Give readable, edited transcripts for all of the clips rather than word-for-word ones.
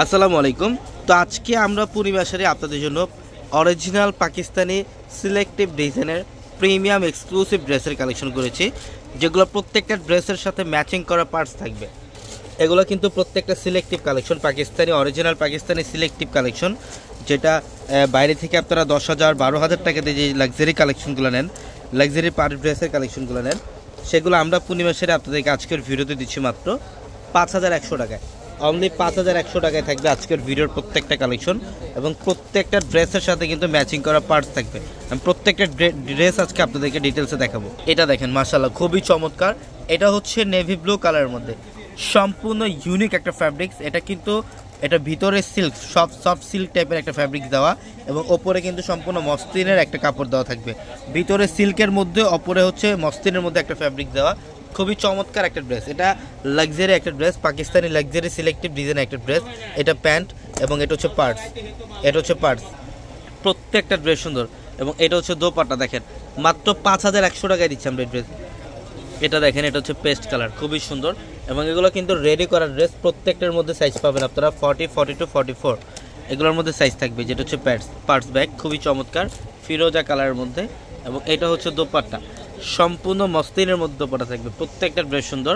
আসসালামু আলাইকুম। তো আজকে আমরা পূর্ণিমাশারে আপনাদের জন্য অরিজিনাল পাকিস্তানি সিলেক্টিভ ডিজাইনের প্রিমিয়াম এক্সক্লুসিভ ড্রেসের কালেকশন করেছি, যেগুলো প্রত্যেকটা ড্রেসের সাথে ম্যাচিং করা পার্টস থাকবে। এগুলো কিন্তু প্রত্যেকটা selective collection, Pakistani original Pakistani selective collection, যেটা বাইরে থেকে আপনারা 10,000 12,000 টাকাতে যে লাক্সারি কালেকশনগুলো নেন, লাক্সারি পার্টি ড্রেসের কালেকশনগুলো নেন, সেগুলো আমরা পূর্ণিমাশারে আপনাদেরকে আজকের ভিডিওতে দিচ্ছি মাত্র 5,100 টাকায়। অনলি 5,100 টাকায় থাকবে আজকের ভিডিওর প্রত্যেকটা কালেকশন, এবং প্রত্যেকটা ড্রেসের সাথে কিন্তু ম্যাচিং করা পার্টস থাকবে। আমি প্রত্যেকটা ড্রেস আজকে আপনাদেরকে ডিটেলসে দেখাবো। এটা দেখেন, মাশাআল্লাহ খুবই চমৎকার। এটা হচ্ছে নেভি ব্লু কালারের মধ্যে, সম্পূর্ণ ইউনিক একটা ফ্যাব্রিক্স। এটা কিন্তু এটা ভিতরে সিল্ক, সফট সিল্ক টাইপের একটা ফ্যাব্রিক দেওয়া, এবং ওপরে কিন্তু সম্পূর্ণ মসলিনের একটা কাপড় দেওয়া থাকবে। ভিতরে সিল্কের মধ্যে, ওপরে হচ্ছে মসলিনের মধ্যে একটা ফ্যাব্রিক দেওয়া। খুবই চমৎকার একটা ড্রেস। এটা লাক্সারি একটা ড্রেস, পাকিস্তানি লাক্সারি সিলেক্টিভ ডিজাইনের একটা ড্রেস। এটা প্যান্ট এবং এটা হচ্ছে পার্টস। প্রত্যেকটা ড্রেস সুন্দর। এবং এটা হচ্ছে দোপাট্টা। দেখেন মাত্র 5,100 টাকায় দিচ্ছি আমরা এই ড্রেস। এটা দেখেন, এটা হচ্ছে পেস্ট কালার, খুবই সুন্দর। এবং এগুলো কিন্তু রেডি করা ড্রেস। প্রত্যেকটার মধ্যে সাইজ পাবেন আপনারা 40, 42, 44 এগুলোর মধ্যে সাইজ থাকবে। যেটা হচ্ছে পার্টস ব্যাগ, খুবই চমৎকার ফিরোজা কালারের মধ্যে। এবং এটা হচ্ছে দোপাট্টা, সম্পূর্ণ মসলিনের মধ্যে দোপাট্টা থাকবে। প্রত্যেকটা ড্রেস সুন্দর,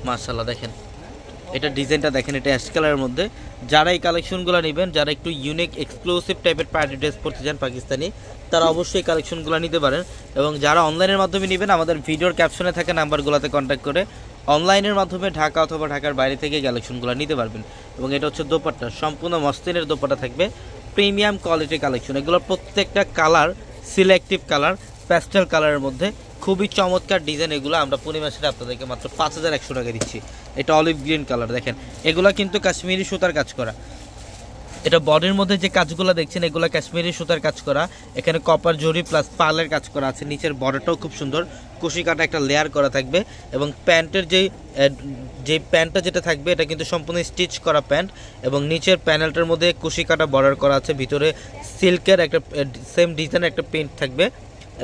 মাশাআল্লাহ। দেখেন এটা ডিজাইনটা দেখেন, এটা অ্যাশ কালারের মধ্যে। যারা এই কালেকশনগুলো নেবেন, যারা একটু ইউনিক এক্সক্লুসিভ টাইপের পার্টি ড্রেস পরতে চান পাকিস্তানি, তারা অবশ্যই এই কালেকশনগুলো নিতে পারেন। এবং যারা অনলাইনের মাধ্যমে নেবেন, আমাদের ভিডিওর ক্যাপশনে থাকা নাম্বারগুলোতে কন্ট্যাক্ট করে অনলাইনের মাধ্যমে ঢাকা অথবা ঢাকার বাইরে থেকে কালেকশনগুলো নিতে পারবেন। এবং এটা হচ্ছে দোপাট্টা, সম্পূর্ণ মসলিনের দোপাট্টা থাকবে, প্রিমিয়াম কোয়ালিটির কালেকশন। এগুলোর প্রত্যেকটা কালার সিলেক্টিভ কালার, প্যাস্টেল কালারের মধ্যে, খুবই চমৎকার ডিজাইন। এগুলো আমরা পূর্ণিমাশারে আপনাদেরকে মাত্র 5,100 টাকা দিচ্ছি। এটা অলিভ গ্রিন কালার। দেখেন এগুলো কিন্তু কাশ্মীরি সুতার কাজ করা। এটা বডির মধ্যে যে কাজগুলো দেখছেন, এগুলো কাশ্মীরি সুতার কাজ করা। এখানে কপার জরি প্লাস পার্লের কাজ করা আছে। নিচের বর্ডারটাও খুব সুন্দর, কুশি কাটা একটা লেয়ার করা থাকবে। এবং প্যান্টের যে প্যান্টটা যেটা থাকবে, এটা কিন্তু সম্পূর্ণ স্টিচ করা প্যান্ট। এবং নিচের প্যানেলটার মধ্যে কুশি কাটা বর্ডার করা আছে। ভিতরে সিল্কের একটা সেম ডিজাইনের একটা প্রিন্ট থাকবে,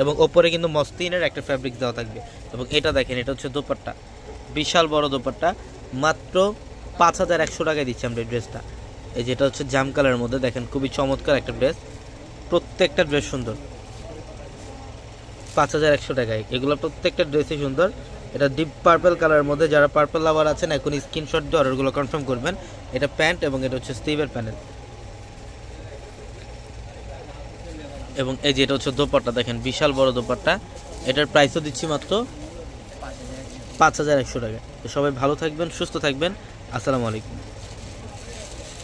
এবং ওপরে কিন্তু মসলিনের একটা ফ্যাব্রিক দেওয়া থাকবে। এবং এটা দেখেন, এটা হচ্ছে দোপাট্টা, বিশাল বড় দোপাট্টা। মাত্র 5,100 টাকায় দিচ্ছি আমরা এই ড্রেসটা। এই যেটা হচ্ছে জাম কালারের মধ্যে, দেখেন খুবই চমৎকার একটা ড্রেস। প্রত্যেকটা ড্রেস সুন্দর, 5,100 টাকায়। এগুলো প্রত্যেকটা ড্রেসই সুন্দর। এটা ডিপ পার্পল কালারের মধ্যে। যারা পার্পল লাভার আছেন, এখন স্ক্রিনশট দিয়ে অর্ডারগুলো কনফার্ম করবেন। এটা প্যান্ট এবং এটা হচ্ছে স্লিভের প্যানেল। এবং এই যে এটা হচ্ছে দোপাট্টা, দেখেন বিশাল বড় দোপাট্টা। এটার প্রাইসও দিচ্ছি মাত্র 5,100 টাকা। তো সবাই ভালো থাকবেন, সুস্থ থাকবেন। আসসালামু আলাইকুম।